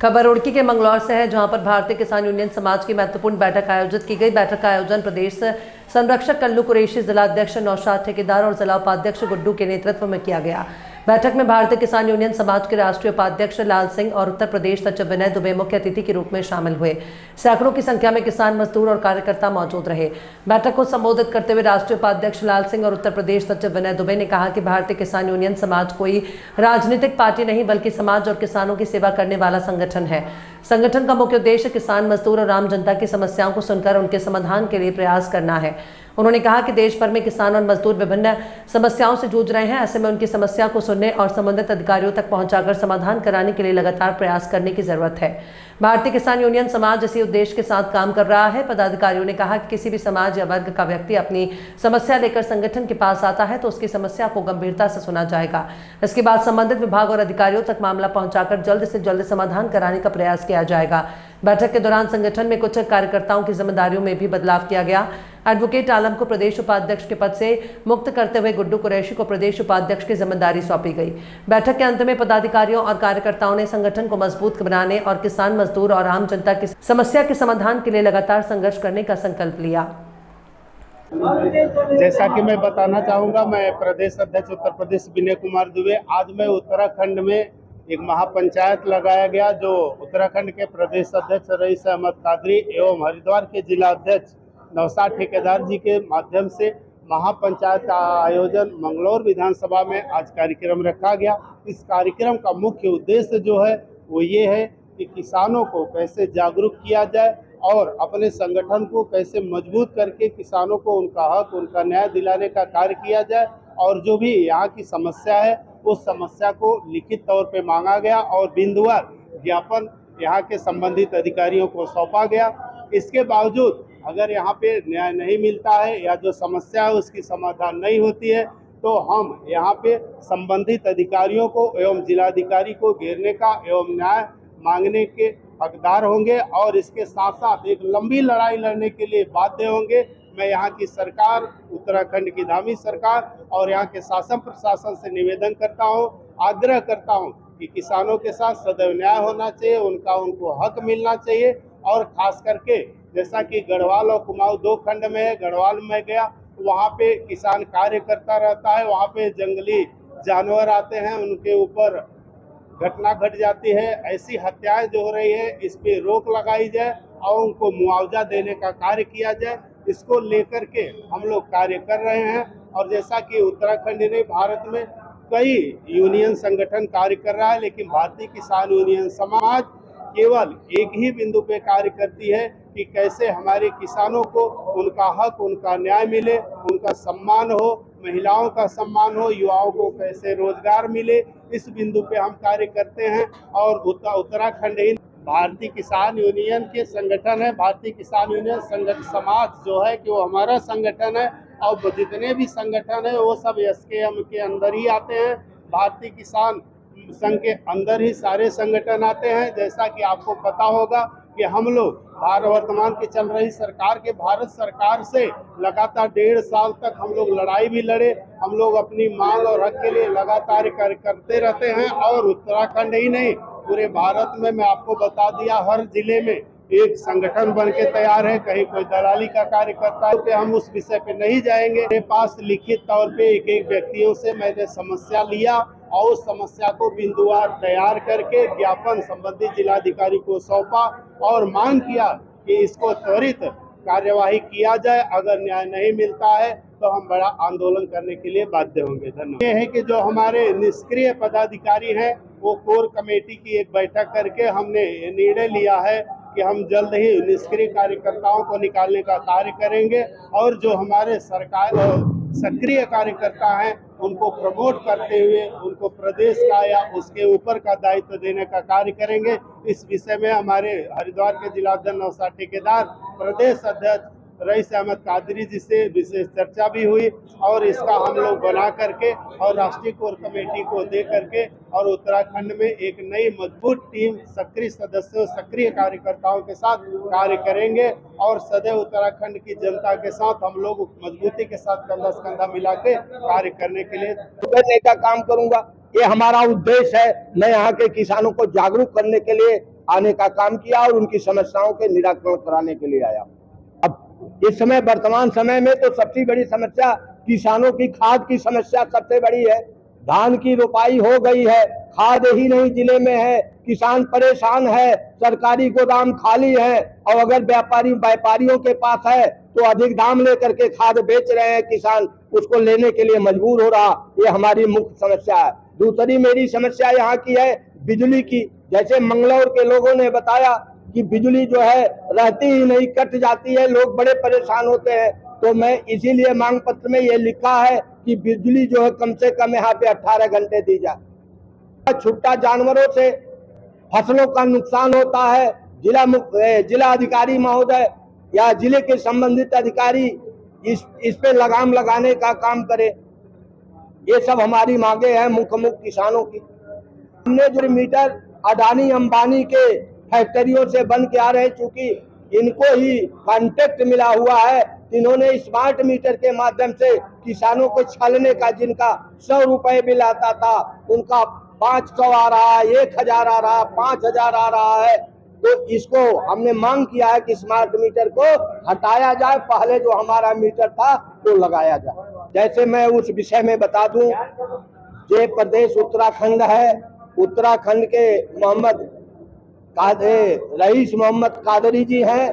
खबर रुड़की के मंगलौर से है, जहां पर भारतीय किसान यूनियन समाज की महत्वपूर्ण बैठक आयोजित की गई। बैठक का आयोजन प्रदेश संरक्षक कल्लू कुरैशी, जिला अध्यक्ष नौशाद ठेकेदार और जिला उपाध्यक्ष गुड्डू के नेतृत्व में किया गया। बैठक में भारतीय किसान यूनियन समाज के राष्ट्रीय उपाध्यक्ष लाल सिंह और उत्तर प्रदेश सचिव विनय दुबे मुख्य अतिथि के रूप में शामिल हुए। सैकड़ों की संख्या में किसान, मजदूर और कार्यकर्ता मौजूद रहे। बैठक को संबोधित करते हुए राष्ट्रीय उपाध्यक्ष लाल सिंह और उत्तर प्रदेश सचिव विनय दुबे ने कहा कि भारतीय किसान यूनियन समाज कोई राजनीतिक पार्टी नहीं, बल्कि समाज और किसानों की सेवा करने वाला संगठन है। संगठन का मुख्य उद्देश्य किसान, मजदूर और आम जनता की समस्याओं को सुनकर उनके समाधान के लिए प्रयास करना है। उन्होंने कहा कि देश भर में किसान और मजदूर विभिन्न समस्याओं से जूझ रहे हैं। ऐसे में उनकी समस्या को सुनने और संबंधित अधिकारियों तक पहुंचाकर समाधान कराने के लिए लगातार प्रयास करने की जरूरत है। भारतीय किसान यूनियन समाज इसी उद्देश्य के साथ काम कर रहा है। पदाधिकारियों ने कहा कि किसी भी समाज या वर्ग का व्यक्ति अपनी समस्या लेकर संगठन के पास आता है तो उसकी समस्या को गंभीरता से सुना जाएगा। इसके बाद संबंधित विभाग और अधिकारियों तक मामला पहुंचाकर जल्द से जल्द समाधान कराने का प्रयास किया जाएगा। बैठक के दौरान संगठन में कुछ कार्यकर्ताओं की जिम्मेदारियों में भी बदलाव किया गया। एडवोकेट आलम को प्रदेश उपाध्यक्ष के पद से मुक्त करते हुए गुड्डू कुरैशी को प्रदेश उपाध्यक्ष की जिम्मेदारी सौंपी गई। बैठक के अंत में पदाधिकारियों और कार्यकर्ताओं ने संगठन को मजबूत बनाने और किसान, मजदूर और आम जनता की समस्या के समाधान के लिए लगातार संघर्ष करने का संकल्प लिया। जैसा कि मैं बताना चाहूँगा, मैं प्रदेश अध्यक्ष उत्तर प्रदेश विनय कुमार दुबे। आज मैं उत्तराखंड में एक महापंचायत लगाया गया, जो उत्तराखंड के प्रदेश अध्यक्ष रईस अहमद कादरी एवं हरिद्वार के जिला अध्यक्ष नौशाद ठेकेदार जी के माध्यम से महापंचायत का आयोजन मंगलौर विधानसभा में आज कार्यक्रम रखा गया। इस कार्यक्रम का मुख्य उद्देश्य जो है वो ये है कि किसानों को कैसे जागरूक किया जाए और अपने संगठन को कैसे मजबूत करके किसानों को उनका हक, उनका न्याय दिलाने का कार्य किया जाए। और जो भी यहाँ की समस्या है उस समस्या को लिखित तौर पे मांगा गया और बिंदुवार ज्ञापन यहाँ के संबंधित अधिकारियों को सौंपा गया। इसके बावजूद अगर यहाँ पे न्याय नहीं मिलता है या जो समस्या है उसकी समाधान नहीं होती है तो हम यहाँ पे संबंधित अधिकारियों को एवं जिलाधिकारी को घेरने का एवं न्याय मांगने के हकदार होंगे और इसके साथ साथ एक लंबी लड़ाई लड़ने के लिए बाध्य होंगे। मैं यहाँ की सरकार, उत्तराखंड की धामी सरकार और यहाँ के शासन प्रशासन से निवेदन करता हूँ, आग्रह करता हूँ कि किसानों के साथ सदैव न्याय होना चाहिए, उनको हक मिलना चाहिए। और खास करके जैसा कि गढ़वाल और कुमाऊं दो खंड में है, गढ़वाल में गया वहाँ पे किसान कार्य करता रहता है, वहाँ पे जंगली जानवर आते हैं, उनके ऊपर घटना घट जाती है। ऐसी हत्याएं जो हो रही है इस पे रोक लगाई जाए और उनको मुआवजा देने का कार्य किया जाए। इसको लेकर के हम लोग कार्य कर रहे हैं। और जैसा कि उत्तराखंड ने भारत में कई यूनियन संगठन कार्य कर रहा है, लेकिन भारतीय किसान यूनियन समाज केवल एक ही बिंदु पे कार्य करती है कि कैसे हमारे किसानों को उनका हक, उनका न्याय मिले, उनका सम्मान हो, महिलाओं का सम्मान हो, युवाओं को कैसे रोजगार मिले, इस बिंदु पे हम कार्य करते हैं। और उत्तराखंड ही भारतीय किसान यूनियन के संगठन है। भारतीय किसान यूनियन संगठन समाज जो है कि वो हमारा संगठन है और जितने भी संगठन है वो सब एसकेएम के अंदर ही आते हैं। भारतीय किसान संघ के अंदर ही सारे संगठन आते हैं। जैसा कि आपको पता होगा कि हम लोग वर्तमान की चल रही सरकार के भारत सरकार से लगातार 1.5 साल तक हम लोग लड़ाई भी लड़े। हम लोग अपनी मांग और हक के लिए लगातार कार्य करते रहते हैं। और उत्तराखंड ही नहीं, पूरे भारत में मैं आपको बता दिया, हर जिले में एक संगठन बन के तैयार है। कहीं कोई दलाली का कार्य करता है तो हम उस विषय पे नहीं जाएंगे। मेरे पास लिखित तौर पे एक व्यक्तियों से मैंने समस्या लिया और उस समस्या को बिंदुवार तैयार करके ज्ञापन संबंधित जिलाधिकारी को सौंपा और मांग किया कि इसको त्वरित कार्यवाही किया जाए। अगर न्याय नहीं मिलता है तो हम बड़ा आंदोलन करने के लिए बाध्य होंगे। धन्यवाद। ये है कि जो हमारे निष्क्रिय पदाधिकारी हैं वो कोर कमेटी की एक बैठक करके हमने निर्णय लिया है कि हम जल्द ही निष्क्रिय कार्यकर्ताओं को निकालने का कार्य करेंगे और जो हमारे सरकार सक्रिय कार्यकर्ता हैं उनको प्रमोट करते हुए उनको प्रदेश का या उसके ऊपर का दायित्व देने का कार्य करेंगे। इस विषय में हमारे हरिद्वार के जिला अध्यक्ष नौशाद ठेकेदार, प्रदेश अध्यक्ष रईस अहमद कादरी जी से विशेष चर्चा भी हुई और इसका हम लोग बना करके और राष्ट्रीय कोर कमेटी को दे करके और उत्तराखंड में एक नई मजबूत टीम सक्रिय सदस्यों, सक्रिय कार्यकर्ताओं के साथ कार्य करेंगे और सदैव उत्तराखंड की जनता के साथ हम लोग मजबूती के साथ कंधा से कंधा मिला के कार्य करने के लिए करने का काम करूंगा। ये हमारा उद्देश्य है। मैं यहाँ के किसानों को जागरूक करने के लिए आने का काम किया और उनकी समस्याओं के निराकरण कराने के लिए आया। अब इस समय वर्तमान समय में तो सबसे बड़ी समस्या किसानों की खाद की समस्या सबसे बड़ी है। धान की रोपाई हो गई है, खाद ही नहीं जिले में है, किसान परेशान है, सरकारी गोदाम खाली है और अगर व्यापारियों के पास है तो अधिक दाम लेकर के खाद बेच रहे हैं, किसान उसको लेने के लिए मजबूर हो रहा। ये हमारी मुख्य समस्या है। दूसरी मेरी समस्या यहाँ की है बिजली की। जैसे मंगलौर के लोगों ने बताया कि बिजली जो है रहती ही नहीं, कट जाती है, लोग बड़े परेशान होते हैं। तो मैं इसीलिए मांग पत्र में ये लिखा है कि बिजली जो है कम से कम यहाँ पे 18 घंटे दी जाए। छुट्टा जानवरों से फसलों का नुकसान होता है। जिला अधिकारी महोदय या जिले के संबंधित अधिकारी इस पे लगाम लगाने का काम करे। ये सब हमारी मांगे हैं मुख्य किसानों की। हमने जो मीटर अडानी अंबानी के फैक्ट्रियों से बन के आ रहे, चूंकि इनको ही कॉन्ट्रैक्ट मिला हुआ है, इन्होंने स्मार्ट मीटर के माध्यम से किसानों को छलने का, जिनका 100 रुपए बिल आता था उनका 500 आ रहा है, 1000 आ रहा है, 5000 आ रहा है। तो इसको हमने मांग किया है कि स्मार्ट मीटर को हटाया जाए, पहले जो हमारा मीटर था वो लगाया जाए। जैसे मैं उस विषय में बता दूं, ये प्रदेश उत्तराखंड है, उत्तराखंड के रईस मोहम्मद कादरी जी हैं।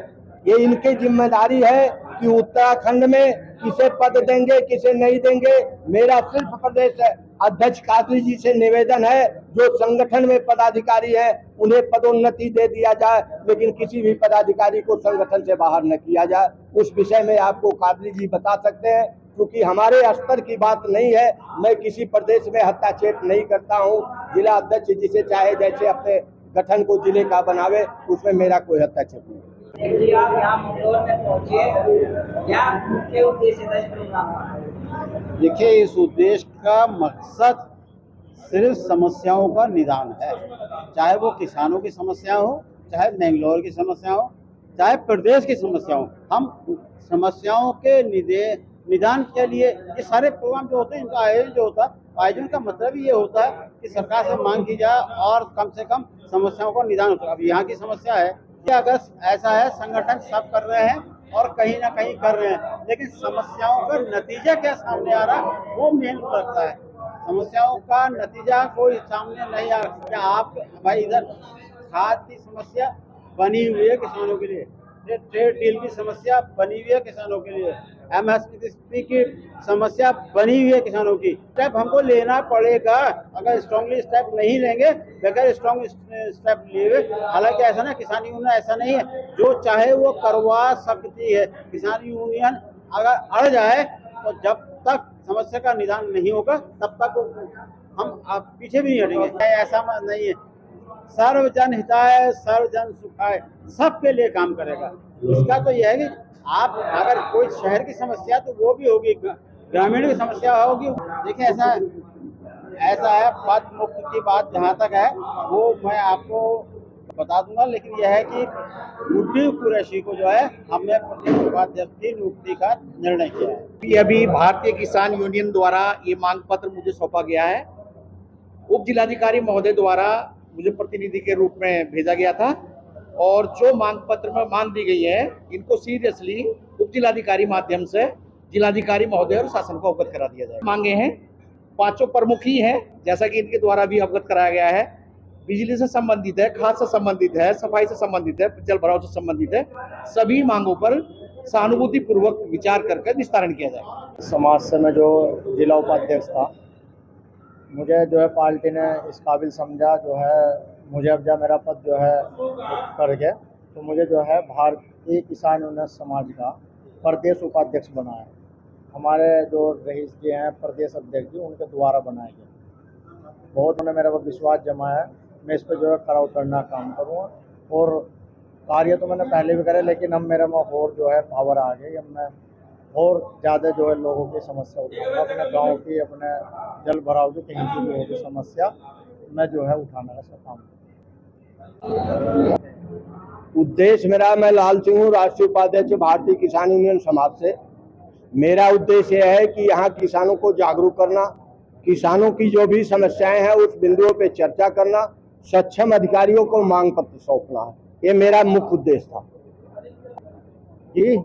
ये इनकी जिम्मेदारी है कि उत्तराखंड में किसे पद देंगे किसे नहीं देंगे। मेरा सिर्फ प्रदेश अध्यक्ष कादरी जी से निवेदन है, जो संगठन में पदाधिकारी है उन्हें पदोन्नति दे दिया जाए, लेकिन किसी भी पदाधिकारी को संगठन से बाहर न किया जाए। उस विषय में आपको कादरी जी बता सकते हैं, क्योंकि हमारे स्तर की बात नहीं है। मैं किसी प्रदेश में हस्तक्षेप नहीं करता हूँ। जिला अध्यक्ष जिसे चाहे जैसे अपने गठन को जिले का बनावे, उसमें मेरा कोई हस्तक्षेप नहीं। आप यहाँ मंगलौर में पहुंचे, क्या मुख्य उद्देश्य था इस प्रोग्राम का? देखिए, इस उद्देश्य का मकसद सिर्फ समस्याओं का निदान है, चाहे वो किसानों की समस्या हो, चाहे मैंगलोर की समस्या हो, चाहे प्रदेश की समस्या हो। हम समस्याओं के निदान के लिए ये सारे प्रोग्राम जो होते हैं, इनका आयोजन जो होता है, आयोजन का मतलब ये होता है कि सरकार से मांग की जाए और कम से कम समस्याओं का निदान होता है। अब यहाँ की समस्या है कि अगर ऐसा है, संगठन सब कर रहे हैं और कहीं ना कहीं कर रहे हैं, लेकिन समस्याओं का नतीजा क्या सामने आ रहा है वो मेन लगता है। समस्याओं का नतीजा कोई सामने नहीं आ रहा। क्या आप भाई, इधर खाद की समस्या बनी हुई है किसानों के लिए, ट्रेड डील की समस्या बनी हुई है किसानों के लिए, एमएसपी की समस्या बनी हुई है किसानों की। स्टेप हमको लेना पड़ेगा। अगर स्ट्रांगली स्टेप नहीं लेंगे, बगैर स्ट्रांग स्टेप लिए, हालांकि ऐसा ना किसान यूनियन ऐसा नहीं है, जो चाहे वो करवा सकती है। किसान यूनियन अगर अड़ जाए तो जब तक समस्या का निदान नहीं होगा तब तक हम पीछे भी नहीं हटेंगे। ऐसा नहीं है, सर्वजन हिताय सर्वजन सुखाय, सबके लिए काम करेगा। इसका तो यह है कि आप अगर कोई शहर की समस्या तो वो भी होगी, ग्रामीण की समस्या होगी। देखिए, ऐसा है, पद मुक्त की बात जहाँ तक है वो मैं आपको बता दूंगा, लेकिन यह है कि गुड्डू कुरैशी को जो है हमने प्रदेश उपाध्यक्ष की नियुक्ति का निर्णय किया है। अभी भारतीय किसान यूनियन द्वारा ये मांग पत्र मुझे सौंपा गया है। उप जिलाधिकारी महोदय द्वारा मुझे प्रतिनिधि के रूप में भेजा गया था और जो मांग पत्र में मांग दी गई है, इनको सीरियसली उप जिलाधिकारी माध्यम से जिलाधिकारी महोदय और शासन को अवगत करा दिया जाए। मांगे हैं, 5 प्रमुख ही हैं, जैसा कि इनके द्वारा भी अवगत कराया गया है। बिजली से संबंधित है, खाद से संबंधित है, सफाई से संबंधित है, जल भराव से संबंधित है। सभी मांगों पर सहानुभूति पूर्वक विचार करके निस्तारण किया जाए। समाज से मैं जो जिला उपाध्यक्ष था, मुझे जो है पार्टी ने इस काबिल समझा, जो है मुझे अब जब मेरा पद जो है करके, तो मुझे जो है भारतीय किसान यूनियन समाज का प्रदेश उपाध्यक्ष बनाया। हमारे जो रईस जी हैं प्रदेश अध्यक्ष जी, उनके द्वारा बनाए गए। बहुत उन्होंने मेरे को विश्वास जमाया। मैं इस पर जो है खरा उतरना काम करूँगा और कार्य तो मैंने पहले भी करे, लेकिन अब मेरे में और जो है पावर आ गई। अब मैं और ज़्यादा जो है लोगों की समस्या उठाऊंगा, अपने गांव की, अपने जल भराव की, कहीं की लोगों की समस्या मैं जो है उठाने का काम। उद्देश्य मेरा, मैं लाल सिंह हूँ, राष्ट्रीय उपाध्यक्ष भारतीय किसान यूनियन समाज से। मेरा उद्देश्य यह है कि यहाँ किसानों को जागरूक करना, किसानों की जो भी समस्याएं हैं उस बिंदुओं पे चर्चा करना, सक्षम अधिकारियों को मांग पत्र सौंपना है। ये मेरा मुख्य उद्देश्य था जी।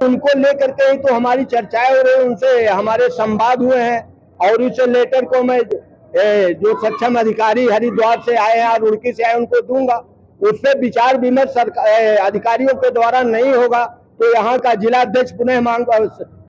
उनको लेकर के ही तो हमारी चर्चाएं हो रही, उनसे हमारे संवाद हुए हैं और इस लेटर को मैं जो सक्षम अधिकारी हरिद्वार से आए हैं और रुड़की से आए उनको दूंगा। उस पर विचार विमर्श अधिकारियों के द्वारा नहीं होगा तो यहाँ का जिला अध्यक्ष पुनः मांग